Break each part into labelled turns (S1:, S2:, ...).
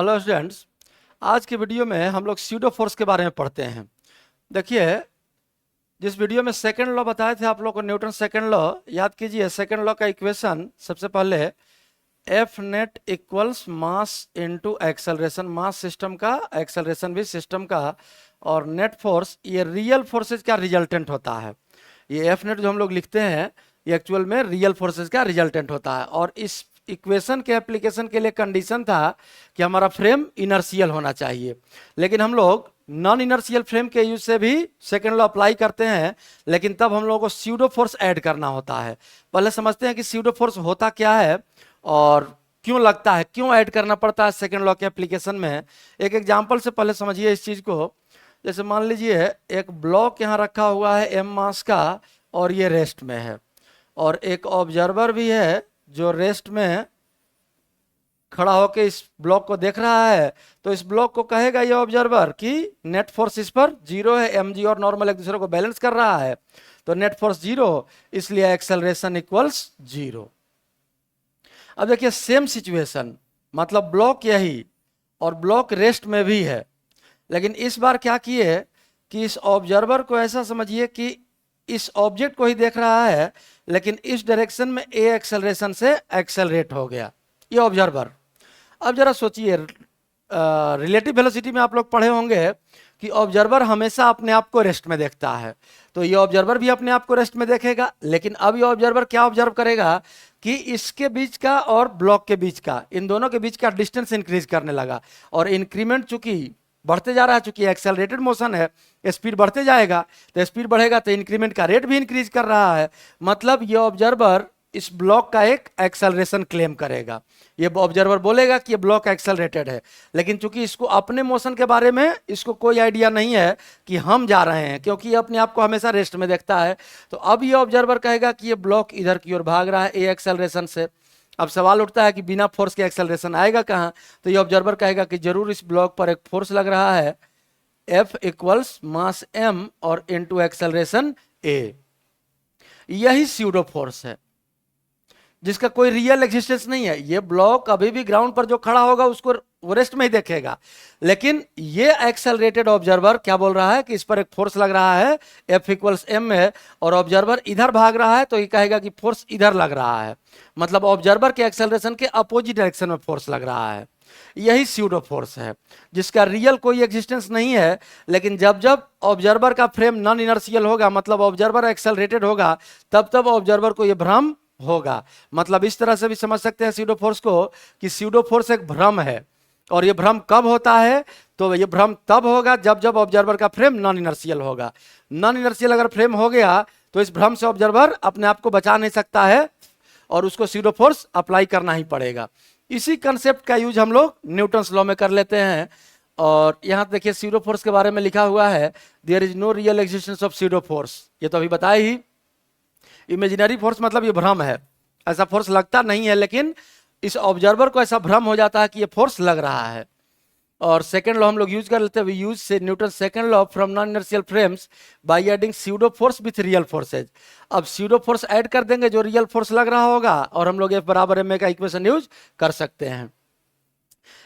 S1: Hello students, आज के video में हम लोग स्यूडो फोर्स के बारे में पढ़ते हैं। देखिए, जिस वीडियो में सेकंड लॉ बताए थे आप लोग को, न्यूटन सेकंड लॉ याद कीजिए। सेकंड लॉ का इक्वेशन सबसे पहले F net equals mass into acceleration, mass system का, एक्सेलरेशन भी सिस्टम का, और नेट फोर्स ये रियल फोर्सेज का रिजल्टेंट होता है। ये एफ नेट जो हम लोग लिखते हैं ये एक्चुअल में रियल फोर्सेज का रिजल्टेंट होता है। और इस इक्वेशन के एप्लीकेशन के लिए कंडीशन था कि हमारा फ्रेम इनर्शियल होना चाहिए, लेकिन हम लोग नॉन इनर्शियल फ्रेम के यूज से भी सेकेंड लॉ अप्लाई करते हैं, लेकिन तब हम लोगों को स्यूडो फोर्स ऐड करना होता है। पहले समझते हैं कि स्यूडो फोर्स होता क्या है और क्यों लगता है, क्यों ऐड करना पड़ता है सेकेंड लॉ के एप्लीकेशन में। एक एग्जाम्पल से पहले समझिए इस चीज को। जैसे मान लीजिए एक ब्लॉक यहाँ रखा हुआ है एम मास का और ये रेस्ट में है, और एक ऑब्जर्वर भी है जो रेस्ट में खड़ा होकर इस ब्लॉक को देख रहा है। तो इस ब्लॉक को कहेगा ये ऑब्जर्वर कि नेट फोर्स इस पर जीरो है, एम जी और नॉर्मल एक दूसरे को बैलेंस कर रहा है, तो नेट फोर्स जीरो, इसलिए एक्सेलरेशन इक्वल्स जीरो। अब देखिए सेम सिचुएशन, मतलब ब्लॉक यही और ब्लॉक रेस्ट में भी है, लेकिन इस बार क्या किए कि इस ऑब्जर्वर को ऐसा समझिए कि इस ऑब्जेक्ट को ही देख रहा है, लेकिन इस डायरेक्शन में ए एक्सेलरेशन से एक्सेलरेट हो गया ये ऑब्जर्वर। अब जरा सोचिए, रिलेटिव वेलोसिटी में आप लोग पढ़े होंगे कि ऑब्जर्वर हमेशा अपने आप को रेस्ट में देखता है, तो ये ऑब्जर्वर भी अपने आप को रेस्ट में देखेगा। लेकिन अब ये ऑब्जर्वर क्या ऑब्जर्व करेगा कि इसके बीच का और ब्लॉक के बीच का, इन दोनों के बीच का डिस्टेंस इंक्रीज करने लगा, और इंक्रीमेंट चूंकि बढ़ते जा रहा है, चूंकि एक्सेलरेटेड मोशन है, स्पीड बढ़ते जाएगा, तो स्पीड बढ़ेगा तो इंक्रीमेंट का रेट भी इंक्रीज कर रहा है। मतलब ये ऑब्जर्वर इस ब्लॉक का एक एक्सेलरेशन क्लेम करेगा। ये ऑब्जर्वर बोलेगा कि ये ब्लॉक एक्सेलरेटेड है, लेकिन चूंकि इसको अपने मोशन के बारे में इसको कोई आइडिया नहीं है कि हम जा रहे हैं, क्योंकि ये अपने आप को हमेशा रेस्ट में देखता है। तो अब ये ऑब्जर्वर कहेगा कि ये ब्लॉक इधर की ओर भाग रहा है ए एक्सेलरेशन से। अब सवाल उठता है कि बिना फोर्स के एक्सेलरेशन आएगा कहाँ? तो ये ऑब्जर्वर कहेगा कि जरूर इस ब्लॉक पर एक फोर्स लग रहा है, F इक्वल्स मास m और इनटू एक्सेलरेशन a। यही स्यूडो फोर्स है जिसका कोई रियल एग्जिस्टेंस नहीं है। ये ब्लॉक अभी भी ग्राउंड पर जो खड़ा होगा उसको वो रेस्ट में ही देखेगा, लेकिन ये एक्सेलरेटेड ऑब्जर्वर क्या बोल रहा है कि इस पर एक फोर्स लग रहा है, F इक्वल्स m है, और ऑब्जर्वर इधर भाग रहा है, तो ये कहेगा कि फोर्स इधर लग रहा है। मतलब ऑब्जर्वर के एक्सेलरेशन के अपोजिट डायरेक्शन में फोर्स लग रहा है। यही स्यूडो फोर्स है जिसका रियल कोई एग्जिस्टेंस नहीं है, लेकिन जब जब ऑब्जर्वर का फ्रेम नॉन इनर्शियल होगा, मतलब ऑब्जर्वर एक्सेलरेटेड होगा, तब तब ऑब्जर्वर को यह भ्रम होगा। मतलब इस तरह से भी समझ सकते हैं स्यूडो फोर्स को कि स्यूडो फोर्स एक भ्रम है। और ये भ्रम कब होता है? तो ये भ्रम तब होगा जब जब ऑब्जर्वर का फ्रेम नॉन इनर्शियल होगा। नॉन इनर्शियल अगर फ्रेम हो गया तो इस भ्रम से ऑब्जर्वर अपने आप को बचा नहीं सकता है और उसको स्यूडो फोर्स अप्लाई करना ही पड़ेगा। इसी कंसेप्ट का यूज हम लोग न्यूटन्स लॉ में कर लेते हैं। और यहाँ देखिए स्यूडो फोर्स के बारे में लिखा हुआ है, there is no real existence of pseudo force. ये तो अभी बताया ही। इमेजिनरी फोर्स मतलब ये भ्रम है, ऐसा फोर्स लगता नहीं है, लेकिन इस ऑब्जर्वर को ऐसा भ्रम हो जाता है कि ये फोर्स लग रहा है। और सेकंड लॉ हम लोग यूज कर लेते हैं, वी यूज से Newton second law from non inertial frames by adding pseudo force with real forces. अब स्यूडो फोर्स ऐड कर देंगे जो रियल फोर्स लग रहा होगा, और हम लोग F बराबर ma का इक्वेशन यूज कर सकते हैं।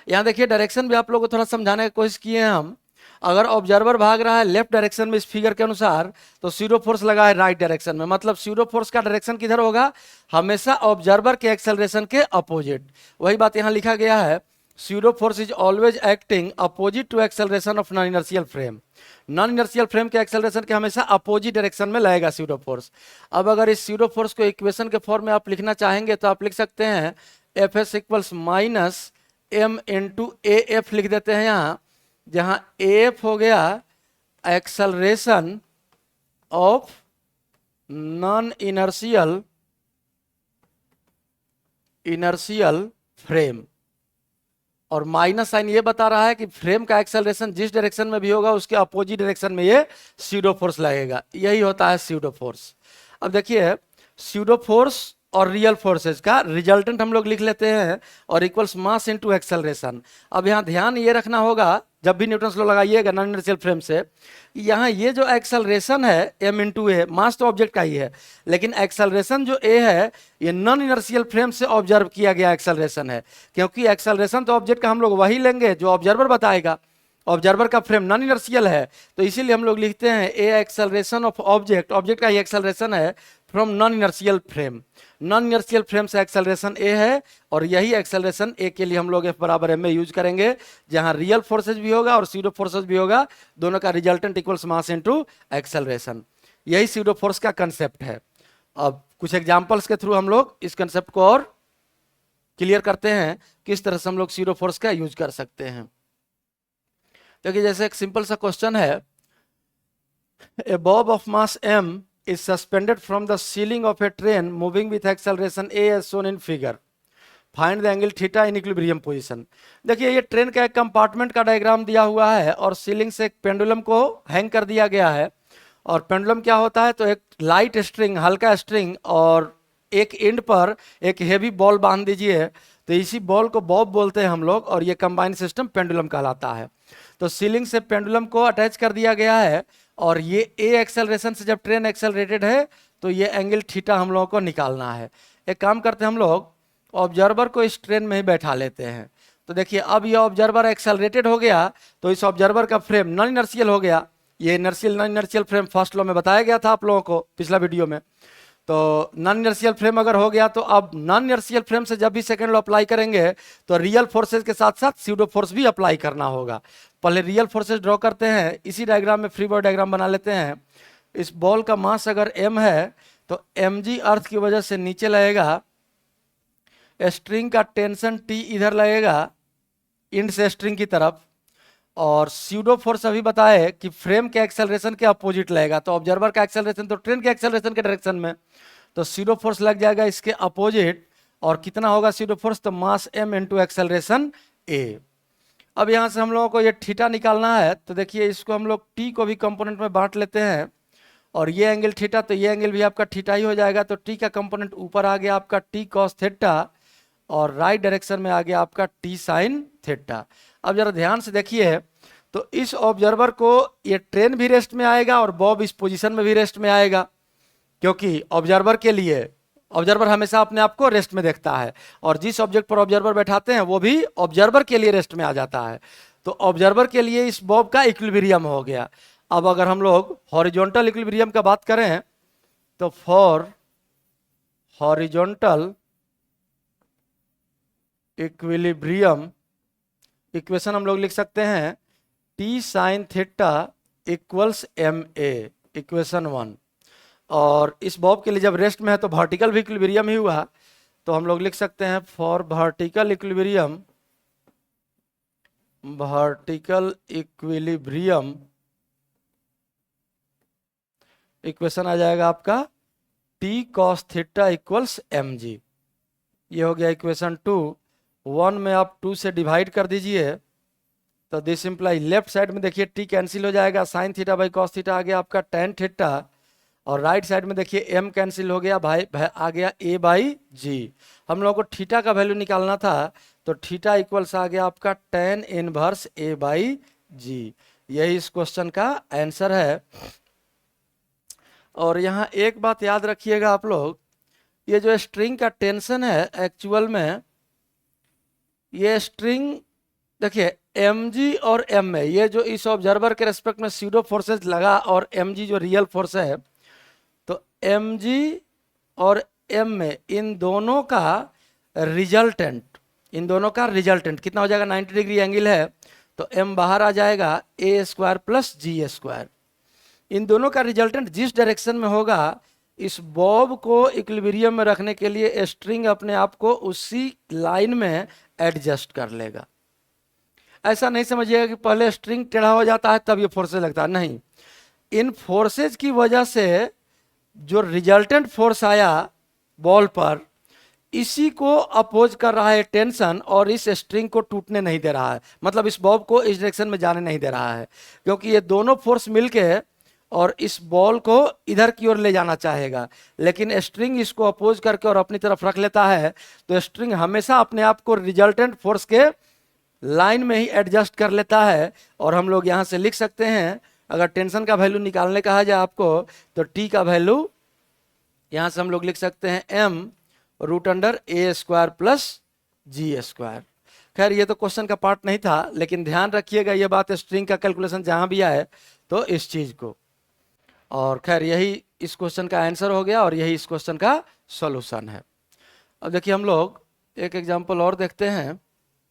S1: यहाँ देखिए डायरेक्शन भी आप लोगों को थोड़ा समझाने की कोशिश किए हैं हम। अगर ऑब्जर्वर भाग रहा है लेफ्ट डायरेक्शन में इस फिगर के अनुसार, तो स्यूडो फोर्स लगा है राइट डायरेक्शन में। मतलब स्यूडो फोर्स का डायरेक्शन किधर होगा? हमेशा ऑब्जर्वर के एक्सेलरेशन के अपोजिट। वही बात यहाँ लिखा गया है, pseudo force is always acting opposite to acceleration of non inertial frame. Non inertial frame के एक्सेलरेशन के हमेशा अपोजिट डायरेक्शन में लगेगा स्यूडो फोर्स। अब अगर इस स्यूडो फोर्स को इक्वेशन के फॉर्म में आप लिखना चाहेंगे तो आप लिख सकते हैं F S equals minus M into A F लिख देते हैं यहाँ, जहां एफ हो गया acceleration of non inertial frame, और माइनस साइन ये बता रहा है कि फ्रेम का एक्सेलरेशन जिस डायरेक्शन में भी होगा उसके अपोजिट डायरेक्शन में ये स्यूडो फोर्स लगेगा। यही होता है स्यूडो फोर्स। अब देखिए स्यूडो फोर्स और रियल फोर्सेज का रिजल्टेंट हम लोग लिख लेते हैं और इक्वल्स मास इनटू एक्सेलरेशन। अब यहाँ ध्यान ये रखना होगा जब भी न्यूटन्स लॉ लगाइएगा नॉन इनर्शियल फ्रेम से, यहाँ ये जो एक्सेलरेशन है m इंटू ए, मास तो ऑब्जेक्ट का ही है, लेकिन एक्सेलरेशन जो a है ये नॉन इनर्शियल फ्रेम से ऑब्जर्व किया गया एक्सेलरेशन है, क्योंकि एक्सेलरेशन तो ऑब्जेक्ट का हम लोग वही लेंगे जो ऑब्जर्वर बताएगा। ऑब्जर्वर का फ्रेम नॉन इनर्शियल है, तो इसीलिए हम लोग लिखते हैं ए एक्सेलरेशन ऑफ ऑब्जेक्ट, ऑब्जेक्ट का ही एक्सेलरेशन है from non inertial frame. Non inertial frame से एक्सेलरेशन ए है और यही एक्सेलरेशन ए के लिए हम लोग F बराबर m में यूज करेंगे, जहां रियल फोर्सेज भी होगा और स्यूडो फोर्सेज भी होगा, दोनों का resultant equals mass into acceleration. यही स्यूडो फोर्स का कंसेप्ट है। अब कुछ एग्जांपल्स के थ्रू हम लोग इस कंसेप्ट को और क्लियर करते हैं किस तरह से हम लोग स्यूडो फोर्स का यूज कर सकते हैं। देखिए जैसे एक सिंपल सा क्वेश्चन है, a bob of mass m is suspended from the ceiling of a train moving with acceleration a as shown in figure. Find the angle theta in equilibrium position. देखिए ये ट्रेन का एक compartment का diagram दिया हुआ है और ceiling से एक पेंडुलम को हैंग कर दिया गया है। और पेंडुलम क्या होता है, तो एक लाइट स्ट्रिंग, हल्का स्ट्रिंग, और एक एंड पर एक हेवी बॉल बांध दीजिए, तो इसी बॉल को बॉब बोलते हैं हम लोग, और ये कंबाइंड सिस्टम पेंडुलम कहलाता है। तो सीलिंग से पेंडुलम को अटैच कर दिया गया है और ये ए एक्सेलरेशन से जब ट्रेन एक्सेलरेटेड है तो ये एंगल थीटा हम लोगों को निकालना है। एक काम करते हैं, हम लोग ऑब्जर्वर को इस ट्रेन में ही बैठा लेते हैं। तो देखिए अब ये ऑब्जर्वर एक्सेलरेटेड हो गया तो इस ऑब्जर्वर का फ्रेम नॉन इनर्शियल हो गया। ये inertial non inertial frame first law में बताया गया था आप लोगों को पिछला वीडियो में। तो नॉन इनर्शियल फ्रेम अगर हो गया तो अब नॉन इनर्शियल फ्रेम से जब भी सेकंड लॉ अप्लाई करेंगे तो रियल फोर्सेज के साथ साथ स्यूडो फोर्स भी अप्लाई करना होगा। पहले रियल फोर्सेज ड्रॉ करते हैं, इसी डायग्राम में फ्री बॉडी डायग्राम बना लेते हैं। इस बॉल का मास अगर m है तो mg अर्थ की वजह से नीचे लगेगा, स्ट्रिंग का टेंशन T इधर लगेगा इंड से स्ट्रिंग की तरफ, और स्यूडो फोर्स अभी बताए कि फ्रेम के एक्सेलरेशन के अपोजिट लगेगा। तो ऑब्जर्वर का एक्सेलरेशन तो ट्रेन के एक्सेलरेशन के डायरेक्शन में, तो स्यूडो फोर्स लग जाएगा इसके अपोजिट। और कितना होगा स्यूडो फोर्स, तो मास m इंटू एक्सेलरेशन a। अब यहाँ से हम लोगों को ये थीटा निकालना है, तो देखिए इसको हम लोग t को भी कंपोनेंट में बांट लेते हैं, और ये एंगल थीटा, तो ये एंगल भी आपका थीटा ही हो जाएगा। तो t का कंपोनेंट ऊपर आ गया आपका t cos थीटा, और राइट डायरेक्शन में आ गया आपका t sin थीटा। अब जरा ध्यान से देखिए, तो इस ऑब्जर्वर को ये ट्रेन भी रेस्ट में आएगा और बॉब इस पोजीशन में भी रेस्ट में आएगा, क्योंकि ऑब्जर्वर के लिए, ऑब्जर्वर हमेशा अपने आप को रेस्ट में देखता है, और जिस ऑब्जेक्ट पर ऑब्जर्वर बैठाते हैं वो भी ऑब्जर्वर के लिए रेस्ट में आ जाता है। तो ऑब्जर्वर के लिए इस बॉब का इक्विलिब्रियम हो गया। अब अगर हम लोग हॉरिजॉन्टल इक्विलिब्रियम का बात करें तो फॉर हॉरिजॉन्टल इक्विलिब्रियम इक्वेशन हम लोग लिख सकते हैं t sin theta equals ma, equation 1। और इस बॉब के लिए जब रेस्ट में है तो वर्टिकल भी इक्विलिब्रियम ही हुआ, तो हम लोग लिख सकते हैं for vertical equilibrium, vertical equilibrium equation आ जाएगा आपका t cos theta equals mg। ये हो गया इक्वेशन 2। 1 में आप 2 से डिवाइड कर दीजिए, तो दिस इंप्लाई लेफ्ट साइड में देखिए t कैंसिल हो जाएगा, sine theta by cos theta आ गया आपका टेन थीटा, और राइट साइड में देखिए m कैंसिल हो गया, भाई आ गया a बाई जी। हम लोगों को थीटा का वैल्यू निकालना था, तो थीटा इक्वल्स आ गया आपका टेन इनवर्स a बाई जी। यही इस क्वेश्चन का आंसर है। और यहाँ एक बात याद रखिएगा आप लोग, ये जो स्ट्रिंग का टेंशन है एक्चुअल में, ये स्ट्रिंग देखिए mg और m है, ये जो इस ऑब्जर्वर के रेस्पेक्ट में स्यूडो फोर्सेज लगा, और mg जो रियल फोर्स है, तो mg और m में इन दोनों का रिजल्टेंट, इन दोनों का रिजल्टेंट कितना हो जाएगा, 90 डिग्री एंगल है, तो m बाहर आ जाएगा a square plus g square. इन दोनों का रिजल्टेंट जिस डायरेक्शन में होगा, इस बॉब को इक्विलिब्रियम में रखने के लिए स्ट्रिंग अपने आप को उसी लाइन में एडजस्ट कर लेगा। ऐसा नहीं समझिएगा कि पहले स्ट्रिंग टेढ़ा हो जाता है तब ये फोर्सेज लगता है, नहीं। इन फोर्सेज की वजह से जो रिजल्टेंट फोर्स आया बॉल पर, इसी को अपोज कर रहा है टेंशन, और इस स्ट्रिंग को टूटने नहीं दे रहा है, मतलब इस बॉब को इस डायरेक्शन में जाने नहीं दे रहा है, क्योंकि ये दोनों फोर्स मिलके और इस बॉल को इधर की ओर ले जाना चाहेगा, लेकिन स्ट्रिंग इसको अपोज करके और अपनी तरफ रख लेता है, तो स्ट्रिंग हमेशा अपने आप को रिजल्टेंट फोर्स के लाइन में ही एडजस्ट कर लेता है। और हम लोग यहाँ से लिख सकते हैं, अगर टेंशन का वैल्यू निकालने कहा जाए आपको, तो टी का वैल्यू यहाँ से हम लोग लिख सकते हैं m√a² प्लस g²। खैर ये तो क्वेश्चन का पार्ट नहीं था, लेकिन ध्यान रखिएगा ये बात, स्ट्रिंग का कैलकुलेशन जहां भी आए तो इस चीज को। और खैर यही इस क्वेश्चन का आंसर हो गया और यही इस क्वेश्चन का सॉल्यूशन है। अब देखिए हम लोग एक एग्जांपल और देखते हैं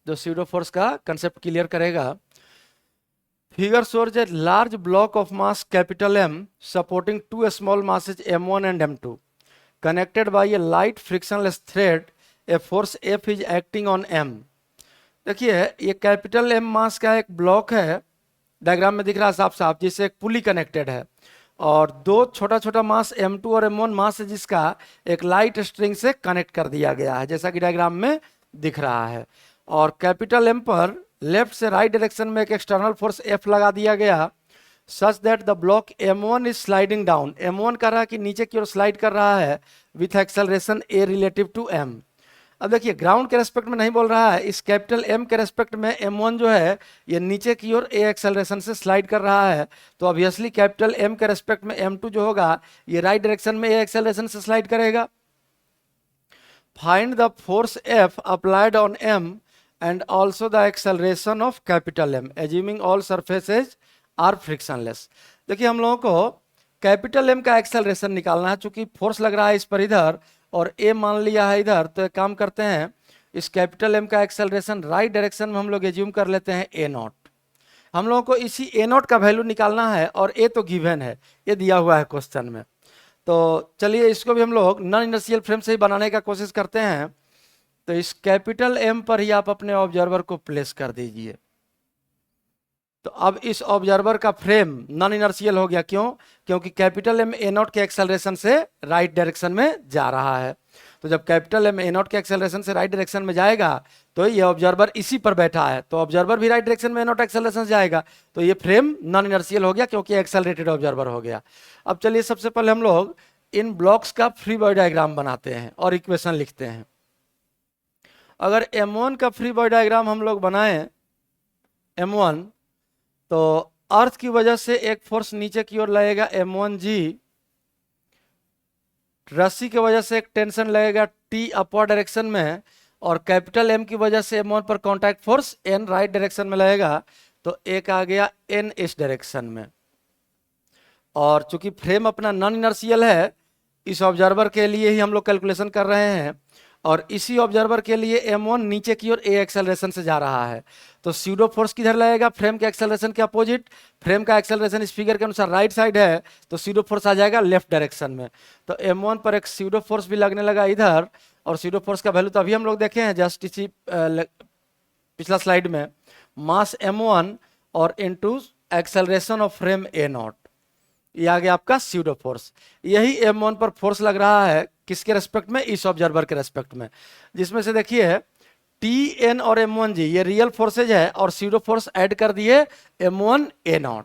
S1: जो स्यूडो फोर्स का कंसेप्ट क्लियर करेगा। Figure shows a large block of mass capital M supporting two small masses M1 and M2 connected by a light frictionless thread. A force F is acting on M। देखिए ये capital M मास का एक block है, diagram में दिख रहा है साफ साफ, जिससे एक पुली कनेक्टेड है, और दो छोटा छोटा मास M2 और M1 मास है जिसका एक लाइट स्ट्रिंग से कनेक्ट कर दिया गया है, जैसा कि डायग्राम में दिख रहा है। और कैपिटल एम पर लेफ्ट से राइट डायरेक्शन में एक एक्सटर्नल फोर्स F लगा दिया गया, such that the block M1 is sliding down. M1 कर रहा है कि नीचे की ओर स्लाइड कर रहा है with acceleration A relative to M। अब देखिए ग्राउंड के रेस्पेक्ट में नहीं बोल रहा है, इस कैपिटल M के रेस्पेक्ट में M1 जो है ये नीचे की ओर A एक्सेलरेशन से स्लाइड कर रहा है, तो ऑब्वियसली कैपिटल M के रेस्पेक्ट में M2 जो होगा ये राइट डायरेक्शन में A एक्सेलरेशन से स्लाइड करेगा। Find the force F applied on M and also the acceleration of capital M assuming all surfaces are frictionless। देखिए हम लोगों को कैपिटल M का एक्सेलरेशन निकालना है, चूंकि फोर्स लग रहा है इस पर इधर और A मान लिया है इधर, तो एक काम करते हैं इस कैपिटल M का एक्सेलरेशन राइट डायरेक्शन में हम लोग एज्यूम कर लेते हैं A0। हम लोगों को इसी A0 का वैल्यू निकालना है और A तो गिवन है, ये दिया हुआ है क्वेश्चन में। तो चलिए इसको भी हम लोग नॉन इनर्शियल फ्रेम से ही बनाने का कोशिश करते हैं। तो इस कैपिटल एम पर ही आप अपने ऑब्जर्वर को प्लेस कर दीजिए। तो अब इस ऑब्जर्वर का फ्रेम नॉन इनर्शियल हो गया, क्यों? क्योंकि कैपिटल एम A0 के एक्सेलरेशन से राइट डायरेक्शन में जा रहा है। तो जब कैपिटल एम A0 के एक्सेलरेशन से राइट डायरेक्शन में जाएगा तो ये ऑब्जर्वर इसी पर बैठा है, तो ऑब्जर्वर भी राइट डायरेक्शन में A0 एक्सेलरेशन से जाएगा, तो ये फ्रेम नॉन इनर्शियल हो गया क्योंकि एक्सेलरेटेड ऑब्जर्वर हो गया। अब चलिए सबसे पहले हम लोग इन ब्लॉक्स का फ्री बॉडी डायग्राम बनाते हैं और इक्वेशन लिखते हैं। अगर M1 का फ्री बॉडी डायग्राम हम लोग बनाएं M1, तो अर्थ की वजह से एक फोर्स नीचे की ओर लगेगा M1G, रस्सी की वजह से एक टेंशन लगेगा T अपवर्ड डायरेक्शन में, और कैपिटल M की वजह से M1 पर contact force N right direction में लगेगा, तो एक आ गया N इस डायरेक्शन में। और चूंकि फ्रेम अपना नॉन इनर्शियल है, इस ऑब्जर्वर के लिए ही हम लोग कैलकुलेशन कर रहे हैं, और इसी ऑब्जर्वर के लिए M1 नीचे की ओर A एक्सेलरेशन से जा रहा है, तो स्यूडो फोर्स किधर लगेगा? फ्रेम के एक्सेलरेशन के अपोजिट। फ्रेम का एक्सेलरेशन इस फिगर के अनुसार राइट साइड है, तो स्यूडो फोर्स आ जाएगा लेफ्ट डायरेक्शन में। तो M1 पर एक स्यूडो फोर्स भी लगने लगा इधर, और स्यूडो फोर्स का वैल्यू तो अभी हम लोग देखे हैं जस्ट इसी पिछला स्लाइड में, मास M1 और into acceleration of frame A0, ये आ गया आपका स्यूडो फोर्स। यही M1 पर फोर्स लग रहा है किसके रेस्पेक्ट में? इस ऑब्जर्वर के रेस्पेक्ट में, जिसमें से देखिए Tn और M1G ये रियल फोर्सेज है, और स्यूडो फोर्स ऐड कर दिए M1 A0,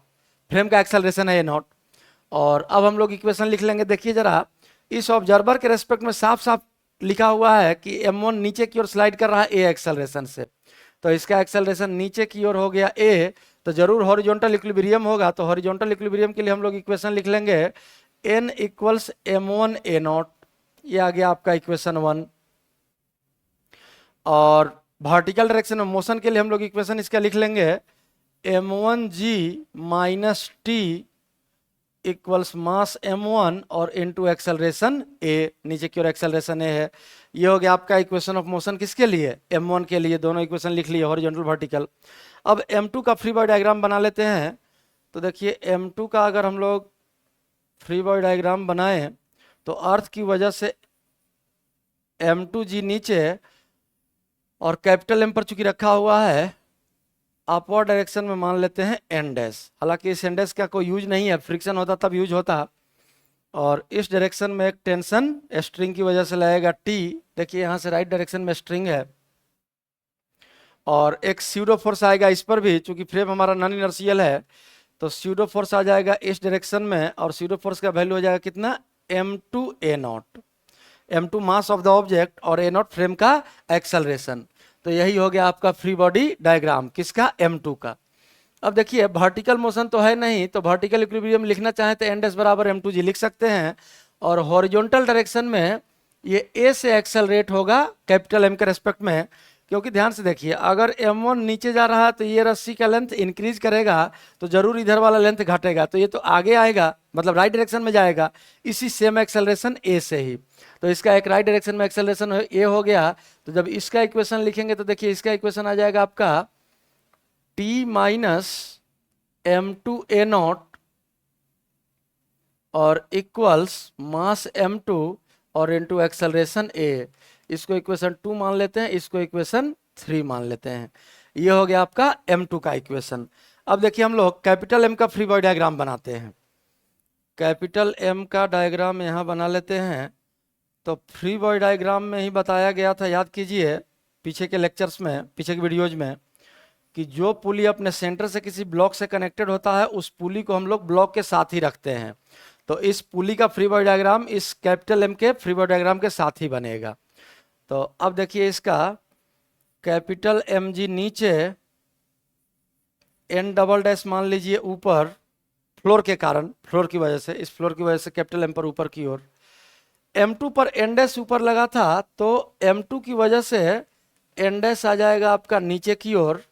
S1: फ्रेम का एक्सेलरेशन है A0। और अब हम लोग इक्वेशन लिख लेंगे। देखिए जरा, इस ऑब्जर्वर के रेस्पेक्ट में साफ साफ लिखा हुआ है कि M1 नीचे की ओर स्लाइड कर रहा है A एक्सेलरेशन से, तो इसका एक्सेलरेशन नीचे की ओर हो गया A, तो जरूर हॉरिजॉन्टल इक्विलिब्रियम होगा। तो हॉरिजॉन्टल इक्विलिब्रियम के लिए हम लोग इक्वेशन लिख लेंगे N इक्वल्स M1 A0, ये आ गया आपका इक्वेशन 1। और वर्टिकल डायरेक्शन में मोशन के लिए हम लोग इक्वेशन इसका लिख लेंगे M1G माइनस T इक्वल्स मास M1 और इनटू एक्सेलरेशन A, नीचे की ओर एक्सेलरेशन A है। ये हो गया आपका इक्वेशन ऑफ मोशन किसके लिए? M1 के लिए। दोनों इक्वेशन लिख लिए, हॉरिजॉन्टल वर्टिकल। अब M2 का फ्री बॉडी डायग्राम बना लेते हैं। तो देखिए M2 का अगर हम लोग फ्री बॉडी डायग्राम बनाएं, तो अर्थ की वजह से M2G नीचे और कैपिटल M पर चूंकि रखा हुआ है अपवर्ड डायरेक्शन में, मान लेते हैं N डैश। हालांकि इस N डैश का कोई यूज नहीं है, फ्रिक्शन होता तब यूज होता। और इस डायरेक्शन में एक टेंशन स्ट्रिंग की वजह से लगेगा T, देखिए यहाँ से राइट डायरेक्शन में स्ट्रिंग है, और एक स्यूडो फोर्स आएगा इस पर भी, चूंकि फ्रेम हमारा नॉन इनर्शियल है, तो स्यूडो फोर्स आ जाएगा इस डायरेक्शन में, और स्यूडो फोर्स का वैल्यू हो जाएगा कितना, m2a0, m2 mass of the object और a0 फ्रेम का एक्सेलरेशन। तो यही हो गया आपका फ्री बॉडी डायग्राम, किसका, m2 का। अब देखिए वर्टिकल मोशन तो है नहीं, तो वर्टिकल इक्विलिब्रियम लिखना चाहें तो n डैश बराबर m2g लिख सकते हैं, और हॉरिजॉन्टल डायरेक्शन में ये a से एक्सेलरेट होगा कैपिटल M के रेस्पेक्ट में, क्योंकि ध्यान से देखिए अगर m1 नीचे जा रहा है तो ये रस्सी का लेंथ इंक्रीज करेगा, तो जरूर इधर वाला लेंथ घटेगा, तो ये तो आगे आएगा, मतलब राइट डायरेक्शन में जाएगा, इसी सेम एक्सेलरेशन a से ही। तो इसका एक राइट डायरेक्शन में एक्सेलरेशन a हो गया। तो जब इसका इक्वेशन लिखेंगे तो देखिए इसका इक्वेशन आ जाएगा आपका t माइनस m2a0 और इक्वल्स मास m2 और इनटू एक्सेलरेशन a। इसको इक्वेशन 2 मान लेते हैं, इसको इक्वेशन 3 मान लेते हैं। ये हो गया आपका m2 का इक्वेशन। अब देखिए हम लोग कैपिटल M का फ्री बॉडी डायग्राम बनाते हैं। कैपिटल M का डायग्राम यहाँ बना लेते हैं। तो फ्री बॉडी डायग्राम में ही बताया गया था, याद कीजिए पीछे के लेक्चर्स में, पीछे के वीडियोज में, कि जो पुली अपने सेंटर से किसी ब्लॉक से कनेक्टेड होता है उस पुली को हम लोग ब्लॉक के साथ ही रखते हैं। तो इस पुली का फ्री बॉडी डायग्राम इस कैपिटल M के फ्री बॉडी डायग्राम के साथ ही बनेगा। तो अब देखिए इसका कैपिटल MG नीचे, N डबल डैश मान लीजिए ऊपर, फ्लोर के कारण, फ्लोर की वजह से, इस फ्लोर की वजह से कैपिटल M पर ऊपर की ओर, M2 पर N डैश ऊपर लगा था, तो M2 की वजह से N डैश आ जाएगा आपका नीचे की ओर।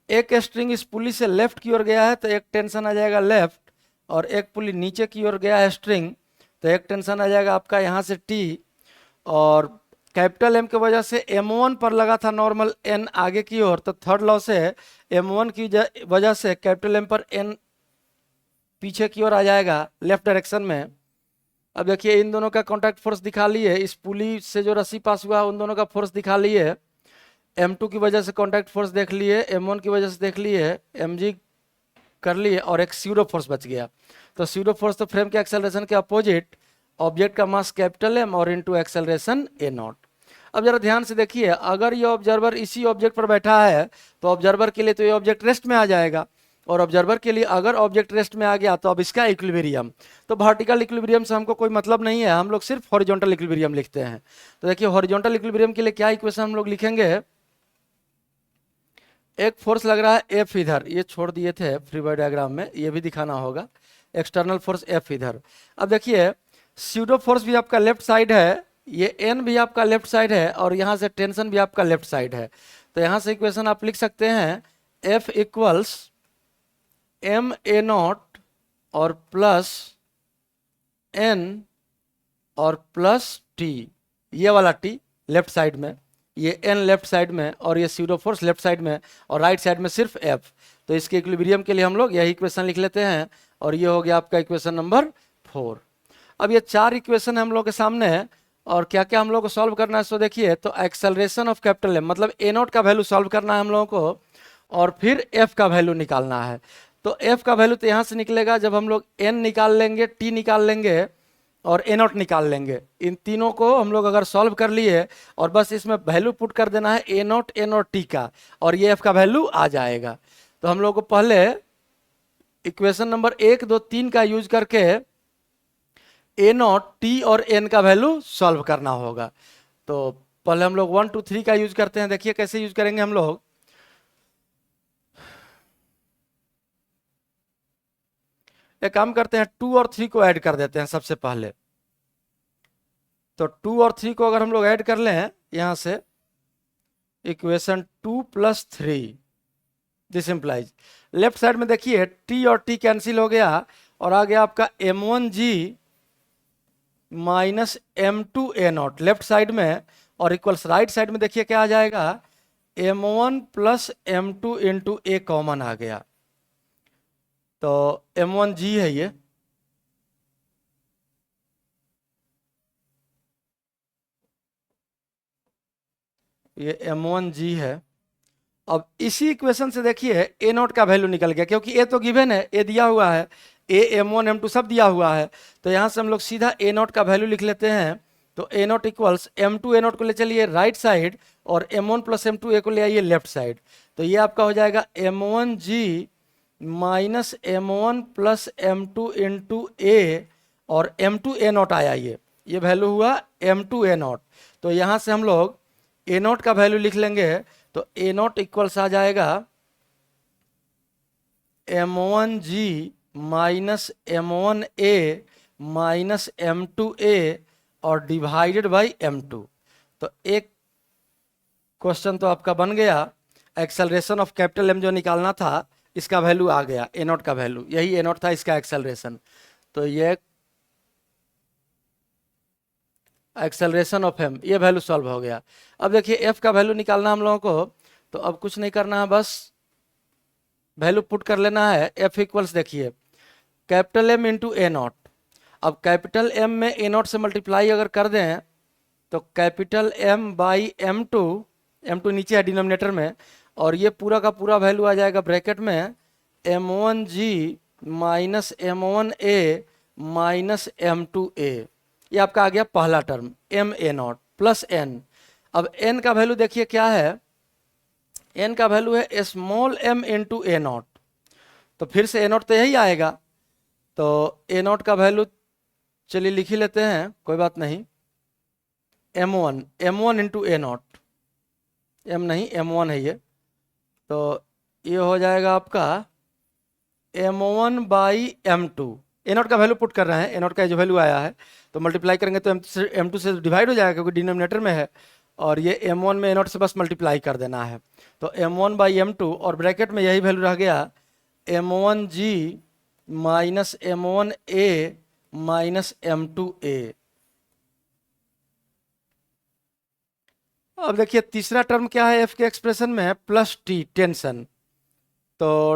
S1: एक स्ट्रिंग इस पुली से लेफ्ट की ओर गया है तो एक टेंशन आ जाएगा लेफ्ट, और एक पुली नीचे की ओर गया है स्ट्रिंग, तो एक टेंशन आ जाएगा आपका यहाँ से T। और कैपिटल M की वजह से M1 पर लगा था नॉर्मल N आगे की ओर, तो थर्ड लॉ से M1 की वजह से कैपिटल M पर N पीछे की ओर आ जाएगा लेफ्ट डायरेक्शन में। अब देखिए इन दोनों का कॉन्टैक्ट फोर्स दिखा लिए, इस पुली से जो रस्सी पास हुआ उन दोनों का फोर्स दिखा लिए, M2 की वजह से कॉन्टैक्ट फोर्स देख लिए, M1 की वजह से देख लिए, mg कर लिए, और एक स्यूडो फोर्स बच गया। तो स्यूडो फोर्स तो फ्रेम के एक्सेलरेशन के अपोजिट, ऑब्जेक्ट का मास कैपिटल M और इनटू एक्सेलरेशन a0। अब जरा ध्यान से देखिए, अगर ये ऑब्जर्वर इसी ऑब्जेक्ट पर बैठा है तो ऑब्जर्वर के लिए तो ये ऑब्जेक्ट रेस्ट में आ जाएगा, और ऑब्जर्वर के लिए अगर ऑब्जेक्ट रेस्ट में आ गया तो अब इसका इक्विलिब्रियम, तो वर्टिकल इक्विलिब्रियम से हमको कोई मतलब नहीं है, हम लोग सिर्फ हॉरिजॉन्टल इक्विलिब्रियम लिखते हैं। तो देखिए हॉरिजॉन्टल इक्विलिब्रियम के लिए क्या इक्वेशन हम लोग लिखेंगे, एक फोर्स लग रहा है F इधर, ये छोड़ दिए थे फ्री बॉडी डायग्राम में, ये भी दिखाना होगा, एक्सटर्नल फोर्स F इधर। अब देखिए स्यूडो फोर्स भी आपका लेफ्ट साइड है, ये N भी आपका लेफ्ट साइड है, और यहाँ से टेंशन भी आपका लेफ्ट साइड है। तो यहाँ से इक्वेशन आप लिख सकते हैं F इक्वल्स ma0 और प्लस N और प्लस T, ये वाला T लेफ्ट साइड में, ये N लेफ्ट साइड में, और ये स्यूडो फोर्स लेफ्ट साइड में, और राइट साइड में सिर्फ F। तो इसके इक्विलिब्रियम के लिए हम लोग यही इक्वेशन लिख लेते हैं, और ये हो गया आपका इक्वेशन नंबर 4। अब ये 4 इक्वेशन हम लोग के सामने है, और क्या क्या हम लोग को सॉल्व करना है, सो देखिए, तो एक्सेलरेशन ऑफ कैपिटल M मतलब a0 का वैल्यू सॉल्व करना है हम लोगों को, और फिर F का वैल्यू निकालना है। तो F का वैल्यू तो यहाँ से निकलेगा जब हम लोग N निकाल लेंगे, T निकाल लेंगे और a0 निकाल लेंगे। इन तीनों को हम लोग अगर सॉल्व कर लिए और बस इसमें वैल्यू पुट कर देना है a0, N और T का, और ये F का वैल्यू आ जाएगा। तो हम लोग को पहले इक्वेशन नंबर 1, 2, 3 का यूज करके a0, T और N का वैल्यू सॉल्व करना होगा। तो पहले हम लोग 1, 2, 3 का यूज करते हैं। देखिए कैसे यूज करेंगे हम लोग, एक काम करते हैं 2 और 3 को ऐड कर देते हैं सबसे पहले। तो 2 और 3 को अगर हम लोग ऐड कर लें यहां से, equation 2 + 3, this implies, left side में देखिए T और T कैंसिल हो गया, और आ गया आपका m1g minus m2a0 left side में, और इक्वल्स राइट साइड में देखिए क्या आ जाएगा, m1 + m2 into a common आ गया। तो m1g है ये m1g है। अब इसी इक्वेशन से देखिए a0 का वैल्यू निकल गया, क्योंकि a तो गिवन है, a दिया हुआ है, a, m1, m2 सब दिया हुआ है। तो यहाँ से हम लोग सीधा a0 का वैल्यू लिख लेते हैं। तो a0 इक्वल्स m2 a0 को ले चलिए राइट साइड, और m1 + m2 a को ले आइए लेफ्ट साइड। तो ये आपका हो जाएगा m1g minus M1 plus M2 into ए, और M2 A नॉट आया, ये वैल्यू हुआ M2 A नॉट। तो यहाँ से हम लोग A नॉट का वैल्यू लिख लेंगे, तो A नॉट इक्वल्स आ जाएगा M1G minus M1A minus M2A और डिवाइडेड बाई M2। तो एक क्वेश्चन तो आपका बन गया। एक्सेलरेशन ऑफ कैपिटल एम जो निकालना था, इसका वैल्यू आ गया, ए नॉट का वैल्यू, यही ए नॉट था, इसका एक्सेलरेशन। तो ये एक्सेलरेशन ऑफ एम, ये वैल्यू सॉल्व हो गया। अब देखिए एफ का वैल्यू निकालना हम लोगों को, तो अब कुछ नहीं करना है, बस वैल्यू पुट कर लेना है। एफ इक्वल्स देखिए capital M into A not. अब कैपिटल एम में ए नॉट से मल्टीप्लाई अगर कर दें, तो capital M by M2, M2 नीचे है डिनोमिनेटर में, और ये पूरा का पूरा वैल्यू आ जाएगा ब्रैकेट में M1G minus M1A minus M2A। ये आपका आ गया पहला term M A not plus N. अब एन का वैल्यू देखिए क्या है, एन का वैल्यू है small M into A not. तो फिर से ए नॉट तो यही आएगा, तो ए नॉट का वैल्यू चलिए लिख ही लेते हैं, कोई बात नहीं। M1 into A not, M नहीं M1 है ये, तो ये हो जाएगा आपका M1 by M2। A naught का वैल्यू पुट कर रहे हैं, ए नॉट का जो वैल्यू आया है, तो मल्टीप्लाई करेंगे तो M2 से डिवाइड हो जाएगा क्योंकि डिनोमिनेटर में है, और ये M1 में ए नॉट से बस मल्टीप्लाई कर देना है। तो M1 बाई M2 और ब्रैकेट में यही वैल्यू रह गया M1G minus M1A minus M2A। अब देखिए तीसरा टर्म क्या है एफ के एक्सप्रेशन में, प्लस टी, टेंशन। तो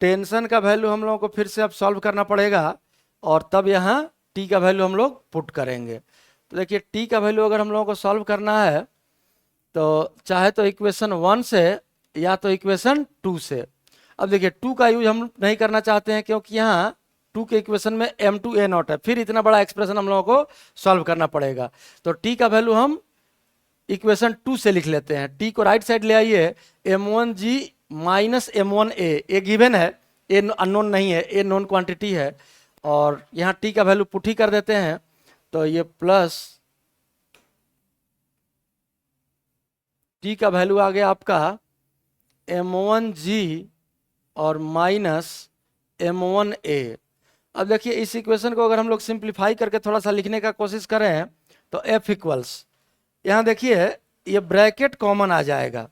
S1: टेंशन का वैल्यू हम लोगों को फिर से अब सॉल्व करना पड़ेगा, और तब यहाँ टी का वैल्यू हम लोग पुट करेंगे। तो देखिए टी का वैल्यू अगर हम लोगों को सॉल्व करना है, तो चाहे तो इक्वेशन 1 से या तो इक्वेशन 2 से। अब देखिए 2 का यूज हम नहीं करना चाहते हैं, क्योंकि यहाँ 2 के इक्वेशन में M2 A नॉट है, फिर इतना बड़ा एक्सप्रेशन हम लोगों को सॉल्व करना पड़ेगा। तो टी का वैल्यू हम इक्वेशन 2 से लिख लेते हैं। टी को राइट साइड ले आइए, M1G माइनस M1A, ए गिवन है, ए अननोन नहीं है, ए नोन क्वांटिटी है, और यहाँ टी का वैल्यू पुट ही कर देते हैं। तो ये प्लस टी का वैल्यू आ गया आपका M1G और माइनस M1A। अब देखिए इस इक्वेशन को अगर हम लोग सिंप्लीफाई करके थोड़ा सा लिखने का कोशिश करें, तो F इक्वल्स, यहाँ देखिए ये ब्रैकेट कॉमन आ जाएगा